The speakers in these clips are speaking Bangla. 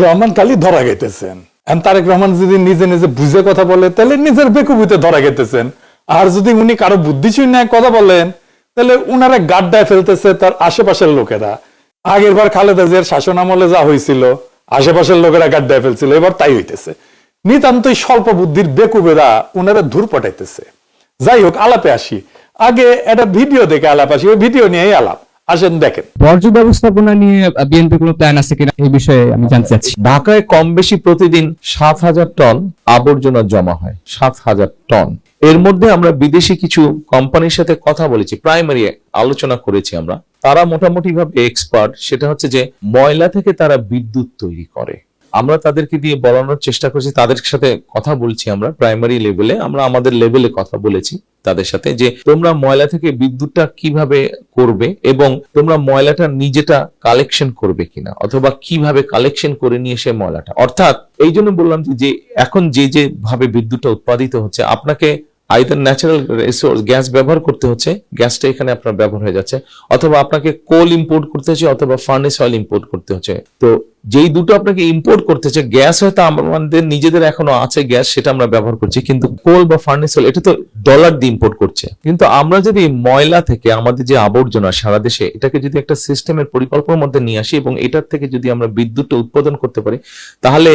রহমান খালি ধরা গেতেছেন। তারেক রহমান যদি নিজে নিজে বুঝে কথা বলে তাহলে নিজের বেকুবিতে ধরা গেতেছেন, আর যদি উনি কারো বুদ্ধিশূন্যায় কথা বলেন তাহলে উনারা গাড্ডায় ফেলতেছে তার আশেপাশের লোকেরা। আগের বার খালেদা জিয়ার শাসন আমলে যা হয়েছিল, আশেপাশের লোকেরা গাড্ডায় ফেলছিল, এবার তাই হইতেছে। নিতান্তই স্বল্প বুদ্ধির বেকুবেরা উনারা ধূর পটাইতেছে। যাই হোক, আলাপে আসি। আগে একটা ভিডিও দেখে আলাপ আসি, ওই ভিডিও নিয়েই আলাপ। আসেন দেখেন। বর্জ্য ব্যবস্থাপনা নিয়ে বিএনপি কোনো প্ল্যান আছে কিনা এই বিষয়ে আমি জানতে চাচ্ছি। ঢাকায় কম বেশি প্রতিদিন 7,000 টন আবর্জনা জমা হয়, 7,000 টন। এর মধ্যে আমরা বিদেশি কিছু কোম্পানির সাথে কথা বলেছি, প্রাইমারি আলোচনা করেছি আমরা। তারা মোটামুটি ভাবে এক্সপার্ট, সেটা হচ্ছে যে ময়লা থেকে তারা বিদ্যুৎ তৈরি করে। আমরা তাদেরকে দিয়ে বলানোর চেষ্টা করছি, তাদের সাথে কথা বলছি আমরা প্রাইমারি লেভেলে, আমরা আমাদের লেভেলে কথা বলেছি তাদের সাথে যে তোমরা ময়লা থেকে বিদ্যুৎটা কিভাবে করবে এবং তোমরা ময়লাটা নিজেটা কালেকশন করবে কিনা, অথবা কিভাবে কালেকশন করে নিয়ে এসে ময়লাটা, অর্থাৎ এই জন্য বললাম যে এখন যে ভাবে বিদ্যুৎটা উৎপাদিত হচ্ছে, আপনাকে আইদার ন্যাচারাল রিসোর্স গ্যাস ব্যবহার করতে হচ্ছে, গ্যাসটা এখানে আপনার ব্যবহার হয়ে যাচ্ছে, অথবা আপনাকে কোল ইম্পোর্ট করতে হচ্ছে, অথবা ফার্নেস অয়েল ইম্পোর্ট করতে হচ্ছে। তো যেই দুটো আপনাকে ইম্পোর্ট করতে হচ্ছে, গ্যাস হয়তো আমাদের নিজেদের এখনো আছে গ্যাস, সেটা আমরা ব্যবহার করছি, কিন্তু কোল বা ফার্নেস অয়েল এটা তো ডলার দিয়ে ইম্পোর্ট করছে। কিন্তু আমরা যদি ময়লা থেকে আমাদের যে আবর্জনা সারা দেশে, এটাকে যদি একটা সিস্টেমের পরিকল্পনার মধ্যে নিয়ে আসি এবং এটার থেকে যদি আমরা বিদ্যুৎটা উৎপাদন করতে পারি, তাহলে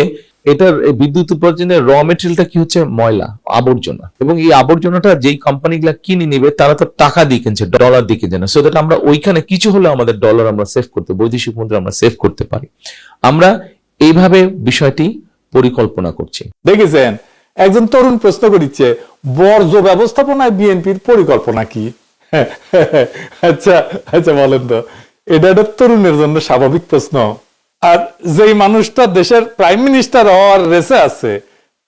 এটার বিদ্যুৎ উৎপাদনের র মেটেরিয়ালটা কি হচ্ছে ময়লা, আবর্জনা। এবং এই আবর্জনাটা যেই কোম্পানিগুলা কিনে নিবে তারা তো টাকা দিয়ে কিনছে, ডলার দিয়ে কিনছে না। সো দ্যাট আমরা ওইখানে কিছু হলে আমাদের ডলার আমরা সেভ করতে, বৈদেশিক মুদ্রা আমরা সেভ করতে পারি। আমরা এইভাবে বিষয়টি পরিকল্পনা করছি। দেখেছেন, একজন তরুণ প্রশ্ন করিচ্ছে বর্জ্য ব্যবস্থাপনায় বিএনপির পরিকল্পনা কি? আচ্ছা আচ্ছা, বলেন তো, এটা একটা তরুণের জন্য স্বাভাবিক প্রশ্ন। আর যেই মানুষটা দেশের প্রাইম মিনিস্টার হওয়ার রেসে আছে,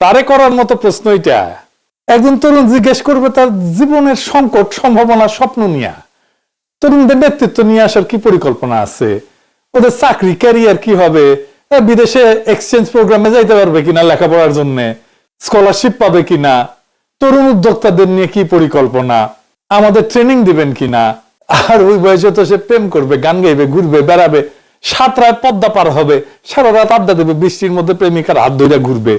তারে করার মতো প্রশ্ন এটা। একজন তরুণ জিজ্ঞেস করবে তার জীবনের সংকট, সম্ভাবনা, স্বপ্ন নিয়ে, তরুণদের নেতৃত্ব নিয়ে আসার কি পরিকল্পনা আছে, ওদের চাকরি ক্যারিয়ার কি হবে, বিদেশে এক্সচেঞ্জ প্রোগ্রামে যাইতে পারবে কিনা লেখাপড়ার জন্য, স্কলারশিপ পাবে কিনা, তরুণ উদ্যোক্তাদের নিয়ে কি পরিকল্পনা, আমাদের ট্রেনিং দিবেন কিনা। আর ওই বয়সে তো সে প্রেম করবে, গান গাইবে, ঘুরবে, বেড়াবে, সাঁতরায় পদ্মা পার হবে, সারা রাত আড্ডা দেবে, বৃষ্টির মধ্যে প্রেমিকার হাত ধরে ঘুরবে,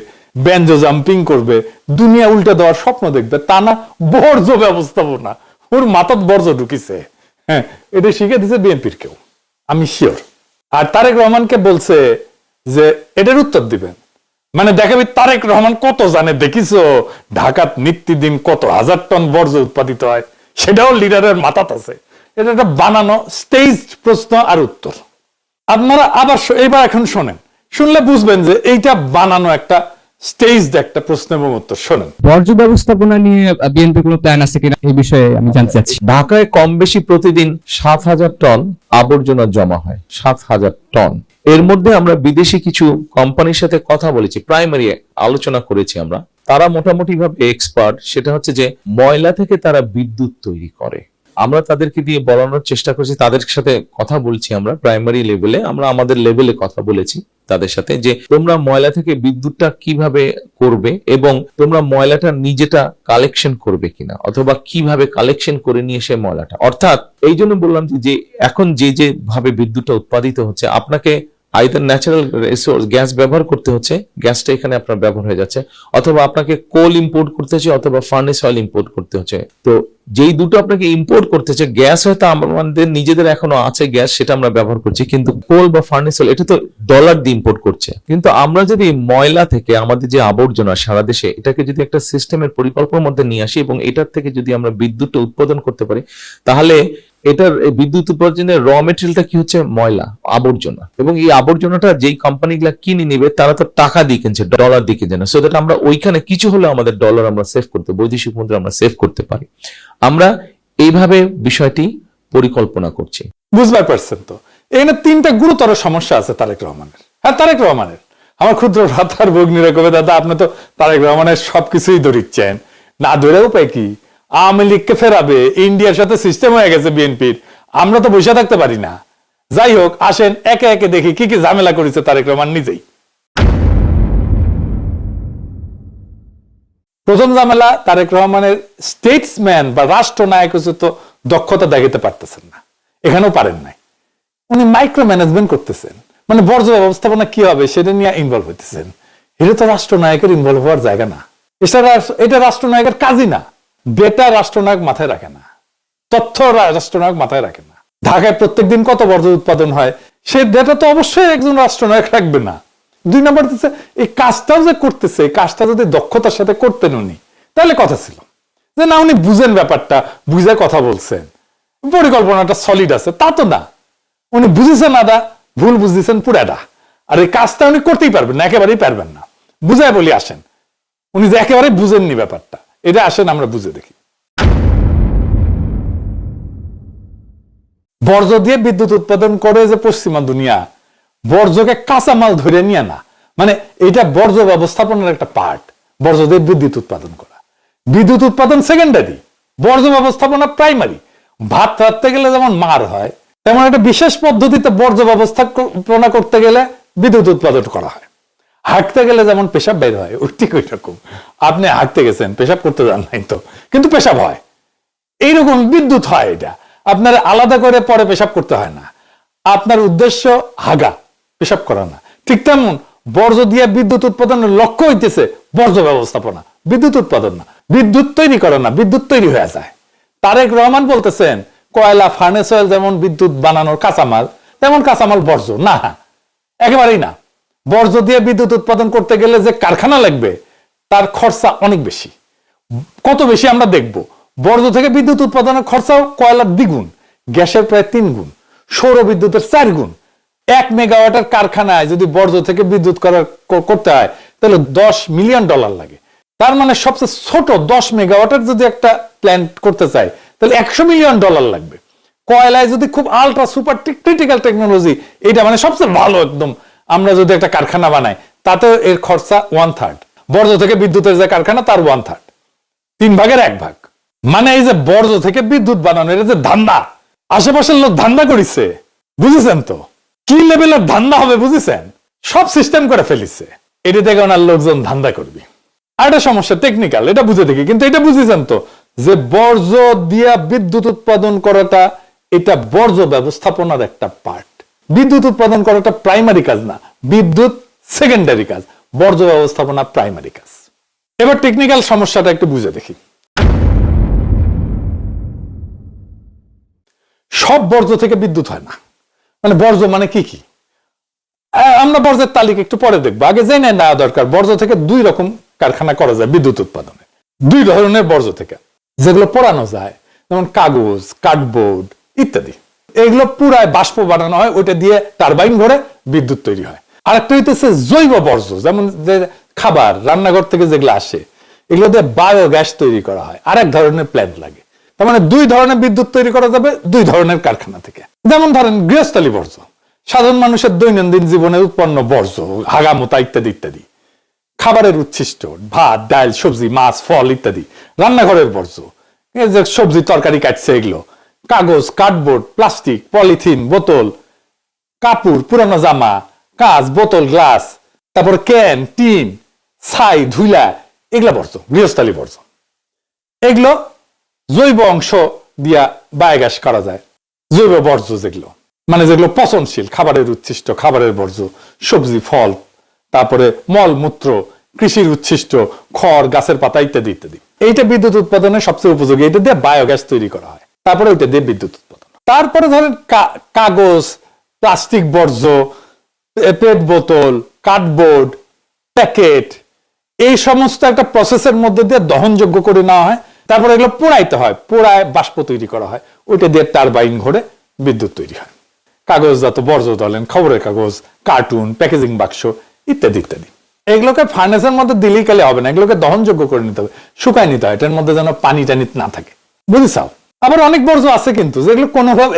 ব্যাঞ্জো জাম্পিং করবে, দুনিয়া উল্টে দেওয়ার স্বপ্ন দেখবে। তা না বর্জ্য ব্যবস্থাপনা, ওর মাথাত বর্জ্য ঢুকিছে। হ্যাঁ, এটা শিখে দিছে বিএনপির কেউ, আমি শিওর। আর তারেক রহমানকে বলছে যে এটার উত্তর দিবেন, মানে দেখাবি তারেক রহমান কত জানে। দেখিছো ঢাকাত নিত্যদিন কত হাজার টন বর্জ্য উৎপাদিত হয়, সেটাও লিডারের মাথাত আছে। এটা একটা বানানো স্টেজড প্রশ্ন আর উত্তর। আপনারা আবার এবার এখন শোনেন, শুনলে বুঝবেন যে এইটা বানানো একটা স্টেজড একটা প্রশ্ন এবং উত্তর। শোনেন। বর্জ্য ব্যবস্থাপনা নিয়ে বিএনপি কোনো প্ল্যান আছে কিনা এই বিষয়ে আমি জানতে চাচ্ছি। ঢাকায় কম বেশি প্রতিদিন 7,000 টন আবর্জনা জমা হয়, 7,000 টন। এর মধ্যে আমরা বিদেশি কিছু কোম্পানির সাথে কথা বলেছি, প্রাইমারি আলোচনা করেছি আমরা। তারা মোটামুটি ভাবে এক্সপার্ট, সেটা হচ্ছে যে ময়লা থেকে তারা বিদ্যুৎ তৈরি করে। আমরা তাদেরকে দিয়ে বলানোর চেষ্টা করছি, তাদের সাথে কথা বলছি আমরা প্রাইমারি লেভেলে, আমরা আমাদের লেভেলে কথা বলেছি তাদের সাথে যে তোমরা ময়লা থেকে বিদ্যুৎটা কিভাবে করবে এবং তোমরা ময়লাটা নিজেটা কালেকশন করবে কিনা, অথবা কিভাবে কালেকশন করে নিয়ে এসে ময়লাটা, অর্থাৎ এই জন্য বললাম যে এখন যে ভাবে বিদ্যুৎটা উৎপাদিত হচ্ছে, আপনাকে আইদার ন্যাচারাল রিসোর্স গ্যাস ব্যবহার করতে হচ্ছে, গ্যাসটা এখানে আপনার ব্যবহার হয়ে যাচ্ছে, অথবা আপনাকে কোল ইম্পোর্ট করতে হচ্ছে, অথবা ফার্নেস অয়েল ইম্পোর্ট করতে হচ্ছে। তো যেই দুটো আপনাকে ইম্পোর্ট করতে হচ্ছে, গ্যাস হয়তো আমাদের নিজেদের এখনো আছে গ্যাস, সেটা আমরা ব্যবহার করছি, কিন্তু কোল বা ফার্নেস অয়েল এটা তো ডলার দিয়ে ইম্পোর্ট করছে। কিন্তু আমরা যদি ময়লা থেকে আমাদের যে আবর্জনা সারা দেশে, এটাকে যদি একটা সিস্টেমের পরিকল্পনার মধ্যে নিয়ে আসি এবং এটার থেকে যদি আমরা বিদ্যুৎটা উৎপাদন করতে পারি, তাহলে এটার বিদ্যুৎ উৎপাদনের র মেটেরিয়ালটা কি হচ্ছে ময়লা, আবর্জনা। এবং এই আবর্জনাটা যেই কোম্পানিগুলা কিনে নিবে তারা তো টাকা দিয়ে কিনছে, ডলার দিয়ে কিনছে না। সো দ্যাট আমরা ওইখানে কিছু হলে আমাদের ডলার আমরা সেভ করতে, বৈদেশিক মুদ্রা আমরা সেভ করতে পারি। আমরা এইভাবে বিষয়টি পরিকল্পনা করছি। বুঝবার পারছেন তো, এখানে তিনটা গুরুতর সমস্যা আছে তারেক রহমানের। হ্যাঁ, তারেক রহমানের, আমার ক্ষুদ্র ভ্রাতার ভগ্নীরা কবে দাদা আপনি তো তারেক রহমানের সবকিছুই ধরিচ্ছেন, না ধরে উপায় কি? আওয়ামী লীগকে ফেরাবে, ইন্ডিয়ার সাথে সিস্টেম হয়ে গেছে বিএনপির, আমরা তো বসে থাকতে পারি না। যাই হোক, আসেন একে একে দেখি কি কি ঝামেলা করেছে তারেক রহমান নিজেই। প্রথম ঝামেলা, তারেক রহমানের স্টেটসম্যান বা রাষ্ট্রনায়ক তো দক্ষতা দেখাতে পারতেছেন না, এখানেও পারেন নাই। উনি মাইক্রো ম্যানেজমেন্ট করতেছেন, মানে বর্জ্য ব্যবস্থাপনা কি হবে সেটা নিয়ে ইনভলভ হইতেছেন। এটা তো রাষ্ট্রনায়কের ইনভলভ হওয়ার জায়গা না, এটা রাষ্ট্রনায়কের কাজই না। ডেটা রাষ্ট্রনায়ক মাথায় রাখে না, তথ্য রাষ্ট্রনায়ক মাথায় রাখে না। ঢাকায় প্রত্যেকদিন কত বর্জ্য উৎপাদন হয় সে ডেটা তো অবশ্যই একজন রাষ্ট্রনায়ক রাখবে না। 2 নম্বর হচ্ছে এই কাজটাও যে করতেছে, এই কাজটা যদি দক্ষতার সাথে করতেন উনি, তাহলে কথা ছিল যে না উনি বুঝেন ব্যাপারটা, বুঝে কথা বলছেন, পরিকল্পনাটা সলিড আছে। তা তো না, উনি বুঝেছেন আদা, ভুল বুঝতেছেন পুরাটা। আর এই কাজটা উনি করতেই পারবেন না, একেবারেই পারবেন না। বুঝায় বলি আসেন, উনি যে একেবারে বুঝেননি ব্যাপারটা, এটা আসেন আমরা বুঝে দেখি। বর্জ্য দিয়ে বিদ্যুৎ উৎপাদন করে যে পশ্চিমা দুনিয়া, বর্জ্যকে কাঁচামাল ধরে নিয়ে না, মানে এটা বর্জ্য ব্যবস্থাপনার একটা পার্ট। বর্জ্য দিয়ে বিদ্যুৎ উৎপাদন করা, বিদ্যুৎ উৎপাদন সেকেন্ডারি, বর্জ্য ব্যবস্থাপনা প্রাইমারি। ভাত রাখতে গেলে যেমন মার হয়, তেমন একটা বিশেষ পদ্ধতিতে বর্জ্য ব্যবস্থাপনা করতে গেলে বিদ্যুৎ উৎপাদন করা হয়। হাঁটতে গেলে যেমন পেশাব বের হয়, ওই ঠিক ওই রকম। আপনি হাঁটতে গেছেন, পেশাব করতে যান নাই তো, কিন্তু পেশাব হয়। এইরকম বিদ্যুৎ হয়, এটা আপনার আলাদা করে পরে পেশাব করতে হয় না। আপনার উদ্দেশ্য হাগা, পেশাব করা না। ঠিক তেমন বর্জ্য দিয়ে বিদ্যুৎ উৎপাদনের লক্ষ্য হইতেছে বর্জ্য ব্যবস্থাপনা, বিদ্যুৎ উৎপাদন না। বিদ্যুৎ তৈরি করে না, বিদ্যুৎ তৈরি হয়ে যায়। তারেক রহমান বলতেছেন কয়লা, ফার্নেস অয়েল যেমন বিদ্যুৎ বানানোর কাঁচামাল, তেমন কাঁচামাল বর্জ্য না, একেবারেই না। বর্জ্য দিয়ে বিদ্যুৎ উৎপাদন করতে গেলে যে কারখানা লাগবে তার খরচা অনেক বেশি। কত বেশি আমরা দেখব। বর্জ্য থেকে বিদ্যুৎ উৎপাদনের খরচাও কয়লার 2 গুণ, গ্যাসের প্রায় 3 গুণ, সৌর বিদ্যুতের 4 গুণ। 1 মেগাওয়াটের কারখানায় যদি বর্জ্য থেকে বিদ্যুৎ করতে হয় তাহলে $10 মিলিয়ন লাগে। তার মানে সবচেয়ে ছোট 10 মেগাওয়াটের যদি একটা প্ল্যান্ট করতে চাই তাহলে $100 মিলিয়ন লাগবে। কয়লায় যদি খুব আলট্রা সুপার ক্রিটিক্যাল টেকনোলজি, এটা মানে সবচেয়ে ভালো একদম, আমরা যদি একটা কারখানা বানাই তাতে এর খরচা 1/3। বর্জ্য থেকে বিদ্যুতের যে কারখানা তার 1/3, 3 ভাগের 1 ভাগ। মানে এই যে বর্জ্য থেকে বিদ্যুৎ বানানো, এটা যে ধান্দা, আশেপাশের লোক ধান্দা করিছে, বুঝেছেন তো কি লেভেলের ধান্দা হবে, বুঝেছেন? সব সিস্টেম করে ফেলিছে, এটা থেকে ওনার লোকজন ধান্দা করবে। আর একটা সমস্যা টেকনিক্যাল, এটা বুঝে দেখি, কিন্তু এটা বুঝেছেন তো যে বর্জ্য দিয়া বিদ্যুৎ উৎপাদন করাটা এটা বর্জ্য ব্যবস্থাপনার একটা পার্ট। বিদ্যুৎ উৎপাদন করাটা প্রাইমারি কাজ না, বিদ্যুৎ সেকেন্ডারি কাজ, বর্জ্য ব্যবস্থাপনা প্রাইমারি কাজ। এবার টেকনিক্যাল সমস্যাটা একটু বুঝে দেখি। সব বর্জ্য থেকে বিদ্যুৎ হয় না। মানে বর্জ্য মানে কি কি, আমরা বর্জ্যের তালিকা একটু পরে দেখবো, আগে জেনে নেওয়া দরকার। বর্জ্য থেকে 2 রকম কারখানা করা যায় বিদ্যুৎ উৎপাদনে। 2 ধরনের বর্জ্য থেকে, যেগুলো পোড়ানো যায়, যেমন কাগজ, কার্ডবোর্ড ইত্যাদি। এগুলো পুরায় বাষ্প বানানো হয়, ওইটা দিয়ে টারবাইন ঘুরে বিদ্যুৎ তৈরি হয়। আরেকটা হইতেছে জৈব বর্জ্য, যেমন যে খাবার রান্নাঘর থেকে যেগুলো আসে, এগুলো দিয়ে বায়োগ্যাস তৈরি করা হয়, আরেক ধরনের প্ল্যান্ট লাগে। তার মানে 2 ধরনের বিদ্যুৎ তৈরি করা যাবে 2 ধরনের কারখানা থেকে। যেমন ধরেন গৃহস্থলী বর্জ্য, সাধারণ মানুষের দৈনন্দিন জীবনে উৎপন্ন বর্জ্য, হাগামোতা ইত্যাদি ইত্যাদি। খাবারের উচ্ছিষ্ট, ভাত, ডাল, সবজি, মাছ, ফল ইত্যাদি। রান্নাঘরের বর্জ্য, এই যে সবজি তরকারি কাটছে এগুলো। কাগজ, কার্ডবোর্ড, প্লাস্টিক, পলিথিন, বোতল, কাপড়, পুরানো জামা, কাঁচ, বোতল, গ্লাস, তারপর ক্যান, টিন, ছাই, ধুলা, এগুলা বর্জ্য, গৃহস্থলী বর্জ্য। এগুলো জৈব অংশ দিয়া বায়োগ্যাস করা যায়। জৈব বর্জ্য যেগুলো, মানে যেগুলো পচনশীল, খাবারের উচ্ছিষ্ট, খাবারের বর্জ্য, সবজি, ফল, তারপরে মল মূত্র, কৃষির উচ্ছিষ্ট, খড়, গাছের পাতা ইত্যাদি ইত্যাদি। এইটা বিদ্যুৎ উৎপাদনের সবচেয়ে উপযোগী, এটা দিয়ে বায়োগ্যাস তৈরি করা হয়, তারপরে ওইটা দিয়ে বিদ্যুৎ উৎপাদন। তারপরে ধরেন কাগজ, প্লাস্টিক বর্জ্য, পেট বোতল, কার্ডবোর্ড, প্যাকেট, এই সমস্ত একটা প্রসেসের মধ্যে দিয়ে দহনযোগ্য করে নেওয়া হয়। তারপরে এগুলো পোড়াইতে হয়, পোড়ায় বাষ্প তৈরি করা হয়, ওইটা দিয়ে টারবাইন ঘুরে বিদ্যুৎ তৈরি হয়। কাগজজাত বর্জ্য ধরেন খবরের কাগজ, কার্টুন, প্যাকেজিং বাক্স ইত্যাদি ইত্যাদি। এগুলোকে ফার্নেসের মধ্যে দিলেই কালে হবে না, এগুলোকে দহনযোগ্য করে নিতে হবে, শুকায় নিতে হয়, এটার মধ্যে যেন পানি টানি না থাকে, বুঝিসাও? আবার অনেক বর্জ্য আছে কিন্তু যেগুলো কোনোভাবে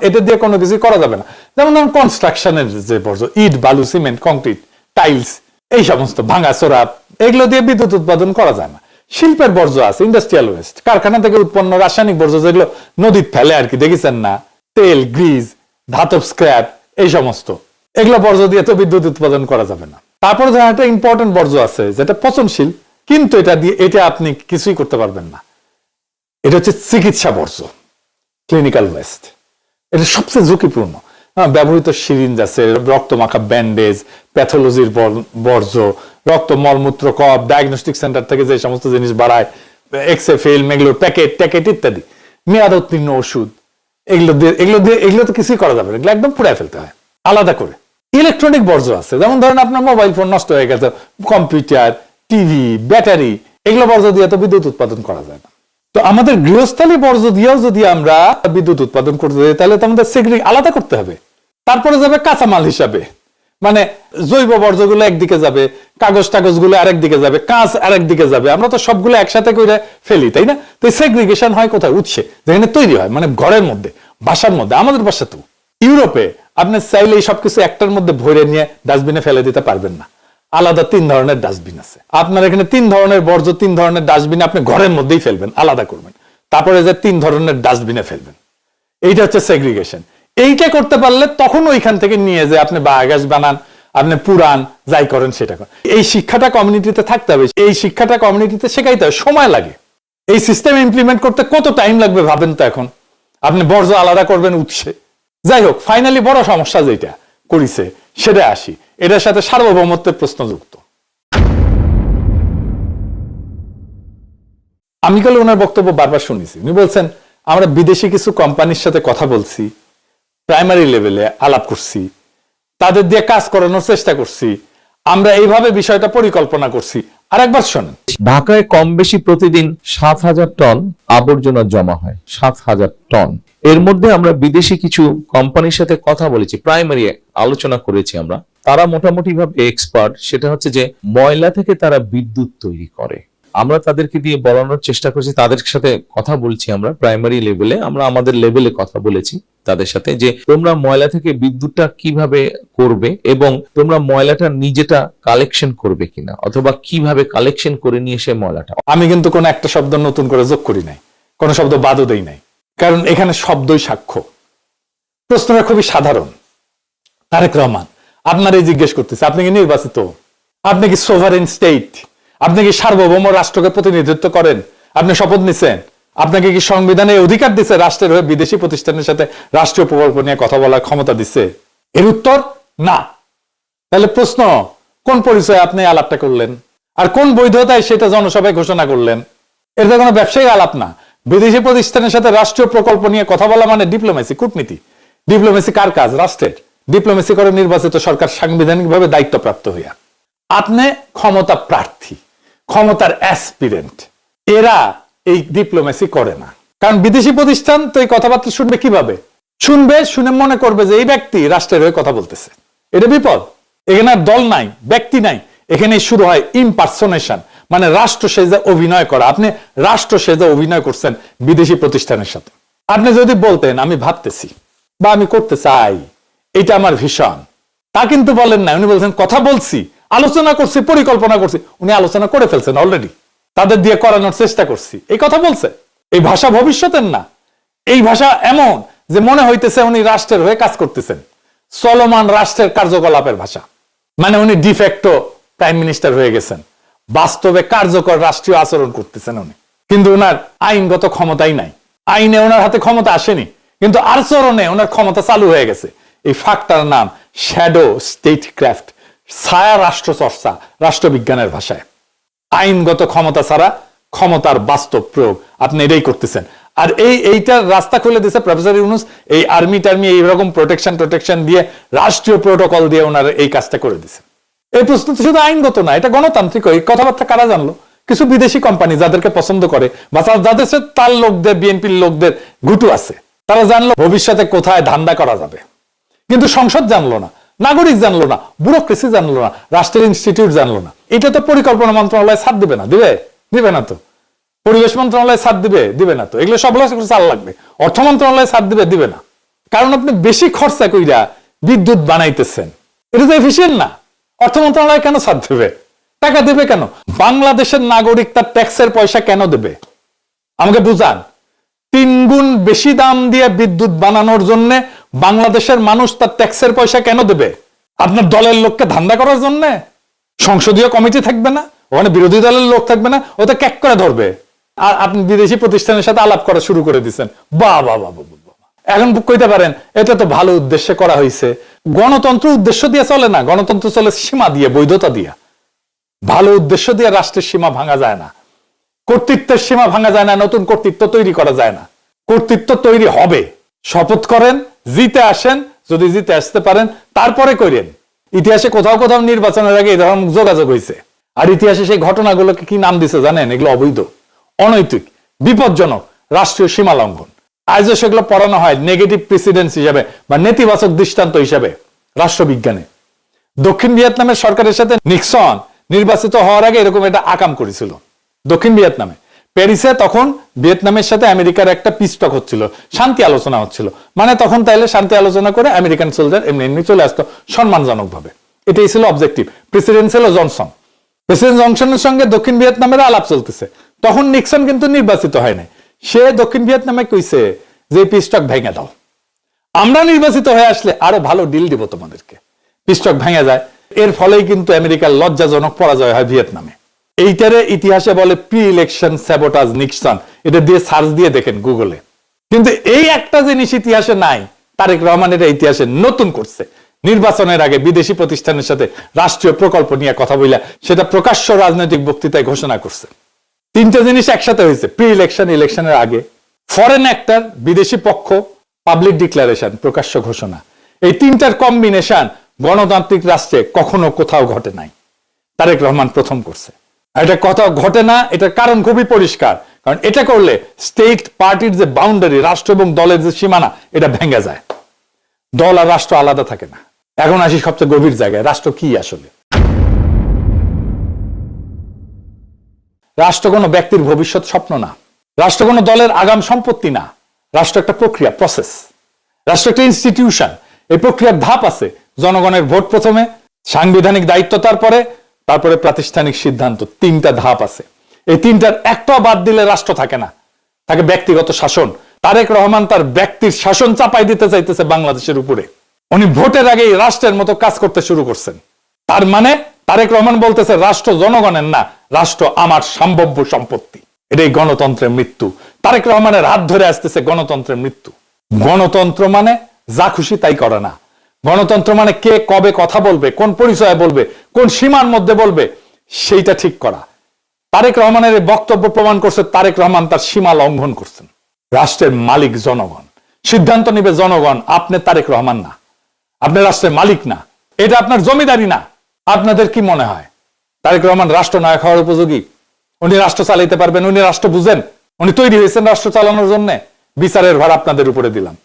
এটা দিয়ে কোনো কিছু করা যাবে না। যেমন ধরুন কনস্ট্রাকশনের যে বর্জ্য, ইট, বালু, সিমেন্ট, কংক্রিট, টাইলস, এই সমস্ত ভাঙা চোরা, এগুলো দিয়ে বিদ্যুৎ উৎপাদন করা যায় না। শিল্পের বর্জ্য আছে, ইন্ডাস্ট্রিয়াল ওয়েস্ট, কারখানা থেকে উৎপন্ন রাসায়নিক বর্জ্য যেগুলো নদীতে ফেলে আর কি, দেখেছেন না, তেল, গ্রিজ, ধাতব স্ক্র্যাপ, এই সমস্ত, এগুলো বর্জ্য দিয়ে তো বিদ্যুৎ উৎপাদন করা যাবে না। তারপরে ধরেন একটা ইম্পর্টেন্ট বর্জ্য আছে যেটা পচনশীল, কিন্তু এটা আপনি কিছুই করতে পারবেন না, এটা হচ্ছে চিকিৎসা বর্জ্য, ক্লিনিক্যাল ওয়েস্ট। এটা সবচেয়ে ঝুঁকিপূর্ণ। ব্যবহৃত সিরিঞ্জ আছে, রক্তমাখা ব্যান্ডেজ, প্যাথোলজির বর্জ্য, রক্ত মলমূত্র কপ, ডায়াগনস্টিক সেন্টার থেকে যে সমস্ত জিনিস বাড়ায়, এক্সে ফিল্ম, এগুলোর প্যাকেট ইত্যাদি, মেয়াদ উত্তীর্ণ ওষুধ, এগুলো তো কিছুই করা যাবে না, এগুলো একদম পুড়ায় ফেলতে হয় আলাদা করে। ইলেকট্রনিক বর্জ্য আছে, যেমন ধরেন আপনার মোবাইল ফোন নষ্ট হয়ে গেছে, কম্পিউটার, টিভি, ব্যাটারি, এগুলো বর্জ্য দিয়ে তো বিদ্যুৎ উৎপাদন করা যায় না। তো আমাদের গৃহস্থালী বর্জ্য দিয়েও যদি আমরা বিদ্যুৎ উৎপাদন করতে যাই, তাহলে তো আমাদের আলাদা করতে হবে। তারপরে যাবে কাঁচামাল হিসাবে, মানে জৈব বর্জ্যগুলো একদিকে যাবে, কাগজ টাগজগুলো আরেক দিকে যাবে, কাঁচ আরেক দিকে যাবে, আমরা তো সবগুলো একসাথে করে ফেলি, তাই না? তো সেগ্রিগেশন হয় কোথায়? উৎসে, যেখানে তৈরি হয়, মানে ঘরের মধ্যে, বাসার মধ্যে। আমাদের বাসা তো ইউরোপে আপনি চাইলে এই সবকিছু একটার মধ্যে ভরে নিয়ে ডাস্টবিনে ফেলে দিতে পারবেন না, আলাদা 3 ধরনের ডাস্টবিন আছে। আপনার এখানে 3 ধরনের বর্জ্য 3 ধরনের ডাস্টবিনে আপনি ঘরের মধ্যেই ফেলবেন, আলাদা করবেন, তারপরে যে 3 ধরনের ডাস্টবিনে ফেলবেন। এইটা হচ্ছে সেগ্রিগেশন। এইটা করতে পারলে তখন ওইখান থেকে নিয়ে যে আপনি বায়োগ্যাস বানান, আপনি পুরান, যাই করেন সেটা করেন। এই শিক্ষাটা কমিউনিটিতে থাকতে হবে, এই শিক্ষাটা কমিউনিটিতে শেখাইতে হবে, সময় লাগে। এই সিস্টেম ইমপ্লিমেন্ট করতে কত টাইম লাগবে ভাবেন তো। এখন আপনি বর্জ্য আলাদা করবেন উৎসে। যাই হোক, ফাইনালি বড় সমস্যা যেটা করেছে সেটা আসি, এটার সাথে সার্বভৌমত্বের প্রশ্ন যুক্ত। আমি কাল ওনার বক্তব্য বারবার শুনেছি, উনি বলছেন আমরা বিদেশি কিছু কোম্পানির সাথে কথা বলছি, প্রাইমারি লেভেলে আলাপ করছি, তাদের দিয়ে কাজ করানোর চেষ্টা করছি, আমরা এইভাবে বিষয়টা পরিকল্পনা করছি। আর একবার শোনেন, ঢাকায় কম বেশি প্রতিদিন 7,000 টন আবর্জনা জমা হয়, 7,000 টন। এর মধ্যে আমরা বিদেশি কিছু কোম্পানির সাথে কথা বলেছি, প্রাইমারি আলোচনা করেছি আমরা। তারা মোটামুটি ভাবে এক্সপার্ট, সেটা হচ্ছে যে ময়লা থেকে তারা বিদ্যুৎ তৈরি করে। আমরা তাদেরকে দিয়ে বলানোর চেষ্টা করছি, তাদের সাথে কথা বলছি আমরা প্রাইমারি লেভেলে, আমরা আমাদের লেভেলে কথা বলেছি তাদের সাথে, যে তোমরা ময়লা থেকে বিদ্যুৎটা কিভাবে করবে এবং তোমরা ময়লাটা নিজেটা কালেকশন করবে কিনা, অথবা কিভাবে কালেকশন করে নিয়ে সে ময়লাটা। আমি কিন্তু কোনো একটা শব্দ নতুন করে যোগ করি নাই, কোনো শব্দ বাদও দেই নাই, কারণ এখানে শব্দই সাক্ষ্য। প্রশ্নটা খুবই সাধারণ। তারেক রহমান আপনার এই জিজ্ঞেস করতেছে, আপনি কি নির্বাচিত? আপনি কি সোভারেন স্টেট? আপনি কি সার্বভৌম রাষ্ট্রকে প্রতিনিধিত্ব করেন? আপনি শপথ নিছেন? আপনাকে কি সংবিধানে অধিকার দিচ্ছে রাষ্ট্রের হয়ে বিদেশি প্রতিষ্ঠানের সাথে রাষ্ট্রীয় প্রকল্প নিয়ে কথা বলার ক্ষমতা দিচ্ছে? এর উত্তর না। তাহলে প্রশ্ন, কোন পরিচয়ে আপনি আলাপটা করলেন, আর কোন বৈধতায় সেটা জনসভায় ঘোষণা করলেন? এটা কোনো ব্যবসায়ী আলাপ না। বিদেশি প্রতিষ্ঠানের সাথে রাষ্ট্রীয় প্রকল্প নিয়ে কথা বলা মানে ডিপ্লোমেসি, কূটনীতি। ডিপ্লোমেসি কার কাজ? রাষ্ট্রের। ডিপ্লোমেসি করে নির্বাচিত সরকার সাংবিধানিকভাবে দায়িত্বপ্রাপ্ত হইয়া। আপনি ক্ষমতা প্রার্থী, ক্ষমতার অ্যাসপিরেন্ট, এরা এই ডিপ্লোমেসি করে না। কারণ বিদেশি প্রতিষ্ঠান তো এই কথাবার্তা শুনবে কিভাবে? শুনবে, শুনে মনে করবে যে এই ব্যক্তি রাষ্ট্রের হয়ে কথা বলতেছে। এটা বিপদ। এখানে আর দল নাই, ব্যক্তি নাই, এখানে শুরু হয় ইমপারসোনেশন, মানে রাষ্ট্র সেজে অভিনয় করা। আপনি রাষ্ট্র সেজে অভিনয় করছেন বিদেশি প্রতিষ্ঠানের সাথে। আপনি যদি বলতেন আমি ভাবতেছি বা আমি করতে চাই, এটা আমার ভীষণ, তা কিন্তু বলেন না। উনি বলছেন কথা বলছি, আলোচনা করছি, পরিকল্পনা করছি। উনি আলোচনা করে ফেলছেন অলরেডি, তাদের দিয়ে করানোর চেষ্টা করছি, এই কথা বলছে। এই ভাষা ভবিষ্যতের না, এই ভাষা এমন যে মনে হইতেছে উনি রাষ্ট্রের হয়ে কাজ করতেছেন, চলমান রাষ্ট্রের কার্যকলাপের ভাষা। মানে উনি ডিফেক্টো প্রাইম মিনিস্টার হয়ে গেছেন, বাস্তবে কার্যকর রাষ্ট্রীয় আচরণ করতেছেন উনি। কিন্তু ওনার আইনগত ক্ষমতাই নাই, আইনে ওনার হাতে ক্ষমতা আসেনি, কিন্তু আচরণে ওনার ক্ষমতা চালু হয়ে গেছে। এই ফাঁকটার নাম শ্যাডো স্টেট ক্রাফট, ছায়া রাষ্ট্র চর্চা, রাষ্ট্রবিজ্ঞানের ভাষায়। আইনগত ক্ষমতা ছাড়া ক্ষমতার বাস্তব প্রয়োগ, আপনি এটাই করতেছেন। আর এইটার রাস্তা খুলে দিয়েছে প্রফেসর ইউনূস, এই আর্মি টার্মি এইরকম প্রোটেকশন দিয়ে, রাষ্ট্রীয় প্রোটোকল দিয়ে ওনারা এই কাজটা করে দিয়েছে। এই প্রশ্ন তো শুধু আইনগত না, এটা গণতান্ত্রিক। এই কথাবার্তা কারা জানলো? কিছু বিদেশি কোম্পানি যাদেরকে পছন্দ করে বা যাদের সাথে তার লোকদের, বিএনপির লোকদের গুটু আছে, তারা জানলো ভবিষ্যতে কোথায় ধান্দা করা যাবে। কিন্তু সংসদ জানলো না, নাগরিক জানলো না, ব্যুরোক্রেসি জানলো না, রাষ্ট্রের ইনস্টিটিউট জানলো না। এটা তো পরিকল্পনা মন্ত্রণালয় ছাড় দিবে না, দিবে না তো। পরিবেশ মন্ত্রণালয় ছাড় দিবে না তো। এগুলো সবগুলো চাল লাগবে। অর্থ মন্ত্রণালয় ছাড় দিবে না। কারণ আপনি বেশি খরচা কইরা বিদ্যুৎ বানাইতেছেন, এটা তো এফিসিয়েন্ট না। অর্থ মন্ত্রণালয় কেন ছাড় দেবে? টাকা দেবে কেন? বাংলাদেশের নাগরিক তার ট্যাক্সের পয়সা কেন দেবে? আমাকে বুঝান। 3 গুণ বেশি দাম দিয়ে বিদ্যুৎ বানানোর জন্য বাংলাদেশের মানুষ তার ট্যাক্সের পয়সা কেন দেবে? আপনার দলের লোককে ধান্দা করার জন্য? সংসদীয় কমিটি থাকবে না, ওখানে বিরোধী দলের লোক থাকবে না, ওটা ক্যাক করে ধরবে। আর আপনি বিদেশি প্রতিষ্ঠানের সাথে আলাপ করা শুরু করে দিচ্ছেন। বাহ বাহ বাহ বাহ, এখন কইতে পারেন এটা তো ভালো উদ্দেশ্যে করা হয়েছে। গণতন্ত্র উদ্দেশ্য দিয়ে চলে না, গণতন্ত্র চলে সীমা দিয়ে, বৈধতা দিয়ে। ভালো উদ্দেশ্য দিয়ে রাষ্ট্রের সীমা ভাঙা যায় না, কর্তৃত্বের সীমা ভাঙা যায় না, নতুন কর্তৃত্ব তৈরি করা যায় না। কর্তৃত্ব তৈরি হবে, শপথ করেন, জিতে আসেন, যদি জিতে আসতে পারেন তারপরে করেন। ইতিহাসে কোথাও কোথাও নির্বাচনের আগে এরকম যোগাযোগ হয়েছে, আর ইতিহাসে সেই ঘটনাগুলোকে কি নাম দিছে জানেন? এগুলো অবৈধ, অনৈতিক, বিপজ্জনক, রাষ্ট্রীয় সীমা লঙ্ঘন। আজও সেগুলো পড়ানো হয় নেগেটিভ প্রেসিডেন্স হিসাবে বা নেতিবাচক দৃষ্টান্ত হিসাবে রাষ্ট্রবিজ্ঞানে। দক্ষিণ ভিয়েতনামের সরকারের সাথে নিক্সন নির্বাচিত হওয়ার আগে এরকম একটা আকাম করেছিল দক্ষিণ ভিয়েতনামে। প্যারিসে তখন ভিয়েতনামের সাথে আমেরিকার একটা পিস টক হচ্ছিল, শান্তি আলোচনা হচ্ছিল। মানে তখন তাইলে শান্তি আলোচনা করে আমেরিকান সোলজার এমনি এমনি চলে আসতো সম্মানজনক ভাবে। এটাই ছিল অবজেক্টিভ। প্রেসিডেন্ট ছিল জনসন। প্রেসিডেন্ট জনসনের সঙ্গে দক্ষিণ ভিয়েতনামের আলাপ চলতেছে। তখন নিক্সন কিন্তু নির্বাচিত হয় নাই। সে দক্ষিণ ভিয়েতনামে কইছে যে পিস টক ভেঙে দাও, আমরা নির্বাচিত হয়ে আসলে আরো ভালো ডিল দিব তোমাদেরকে। পিস টক ভেঙে যায়। এর ফলেই কিন্তু আমেরিকার লজ্জাজনক পরাজয় হয় ভিয়েতনামে। এইটারে ইতিহাসে বলে প্রি ইলেকশন স্যাবোটাজ নিক্সন। এটা দিয়ে সার্চ দিয়ে দেখেন গুগলে। কিন্তু এই একটা জিনিস ইতিহাসে নাই, তারেক রহমান এটা ইতিহাসে নতুন করছে। নির্বাচনের আগে বিদেশি প্রতিষ্ঠানের সাথে রাষ্ট্রীয় প্রকল্প নিয়ে কথা বইলা সেটা প্রকাশ্য রাজনৈতিক বক্তৃতায় ঘোষণা করছে। তিনটা জিনিস একসাথে হয়েছে, প্রি ইলেকশন, ইলেকশনের আগে, ফরেন অ্যাক্টর, বিদেশি পক্ষ, পাবলিক ডিক্লারেশন, প্রকাশ্য ঘোষণা। এই তিনটার কম্বিনেশন গণতান্ত্রিক রাষ্ট্রে কখনো কোথাও ঘটে নাই, তারেক রহমান প্রথম করছে। আর এটা কোথাও ঘটে না, এটার কারণ খুবই পরিষ্কার। কারণ এটা করলে স্টেট পার্টির যে বাউন্ডারি, রাষ্ট্র এবং দলের যে সীমানা, এটা ভেঙে যায়। দল আর রাষ্ট্র আলাদা থাকে না। এখন আসি সবচেয়ে গভীর জায়গায়, রাষ্ট্র কি আসলে? রাষ্ট্র কোনো ব্যক্তির ভবিষ্যৎ স্বপ্ন না, রাষ্ট্র কোনো দলের আগাম সম্পত্তি না। রাষ্ট্র একটা প্রক্রিয়া, প্রসেস। রাষ্ট্র একটা ইনস্টিটিউশন। এই প্রক্রিয়ার ধাপ আছে। জনগণের ভোট প্রথমে, সাংবিধানিক দায়িত্ব তারপরে প্রাতিষ্ঠানিক সিদ্ধান্ত। তিনটা ধাপ আছে। এই তিনটার একটাও বাদ দিলে রাষ্ট্র থাকে না, থাকে ব্যক্তিগত শাসন। তারেক রহমান তার ব্যক্তির শাসন চাপাই দিতে চাইতেছে বাংলাদেশের উপরে। উনি ভোটের আগেই রাষ্ট্রের মতো কাজ করতে শুরু করছেন। তার মানে তারেক রহমান বলতেছে রাষ্ট্র জনগণের না, রাষ্ট্র আমার সম্ভাব্য সম্পত্তি। এটাই গণতন্ত্রের মৃত্যু। তারেক রহমানের হাত ধরে আসতেছে গণতন্ত্রের মৃত্যু। গণতন্ত্র মানে যা খুশি তাই করা না। গণতন্ত্র মানে কে কবে কথা বলবে, কোন পরিচয়ে বলবে, কোন সীমার মধ্যে বলবে, সেইটা ঠিক করা। তারেক রহমানের এই বক্তব্য প্রমাণ করছে তারেক রহমান তার সীমা লঙ্ঘন করছেন। রাষ্ট্রের মালিক জনগণ, সিদ্ধান্ত নিবে জনগণ। আপনি তারেক রহমান না, আপনি রাষ্ট্রের মালিক না, এটা আপনার জমিদারি না। আপনাদের কি মনে হয় তারেক রহমান রাষ্ট্রনায়ক হওয়ার উপযোগী? উনি রাষ্ট্র চালাইতে পারবেন? উনি রাষ্ট্র বুঝেন? উনি তৈরি হয়েছেন রাষ্ট্র চালানোর জন্য? বিচারের ভার আপনাদের উপরে দিলাম।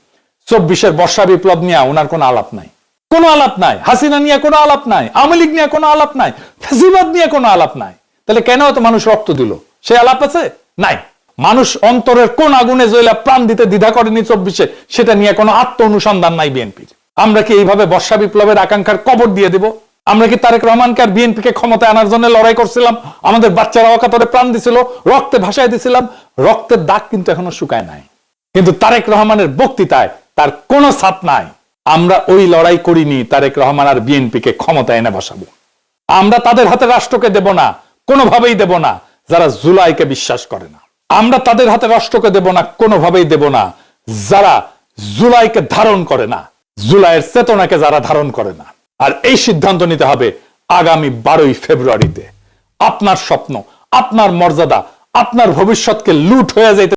24-এর বর্ষা বিপ্লব নিয়ে ওনার কোনো আলাপ নাই, কোনো আলাপ নাই। হাসিনা নিয়ে কোনো আলাপ নাই, আওয়ামী লীগ নিয়ে কোনো আলাপ নাই, ফ্যাসিবাদ নিয়ে কোনো আলাপ নাই। তাহলে কেন এত মানুষ রক্ত দিল? সে আলাপ আছে? নাই। মানুষ অন্তরের কোন আগুনে জ্বলা প্রাণ দিতে দ্বিধা করেনি 24-এ, সেটা নিয়ে কোনো আত্ম অনুসন্ধান নাই বিএনপির। আমরা কি এইভাবে বর্ষা বিপ্লবের আকাঙ্ক্ষার কবর দিয়ে দেব? আমরা কি তারেক রহমানকে আর বিএনপিকে ক্ষমতায় আনার জন্য লড়াই করছিলাম? আমাদের বাচ্চারা অকাতরে প্রাণ দিছিল, রক্তে ভাসায় দিছিলাম। রক্তের দাগ কিন্তু এখনো শুকায় নাই। কিন্তু তারেক রহমানের বক্তৃতায় তার কোনো ছাপ নাই। আমরা ওই লড়াই করিনি তারেক রহমান আর বিএনপিকে ক্ষমতায় এনে বসাবো। আমরা তাদের হাতে রাষ্ট্রকে দেব না, কোনোভাবেই দেব না যারা জুলাইকে বিশ্বাস করে না। আমরা তাদের হাতে রাষ্ট্রকে দেব না, কোনোভাবেই দেব না যারা জুলাইকে ধারণ করে না, জুলাইয়ের চেতনাকে যারা ধারণ করে না। আর এই সিদ্ধান্ত নিতে হবে আগামী 12ই ফেব্রুয়ারিতে। আপনার স্বপ্ন, আপনার মর্যাদা, আপনার ভবিষ্যৎকে লুট হয়ে যাইতে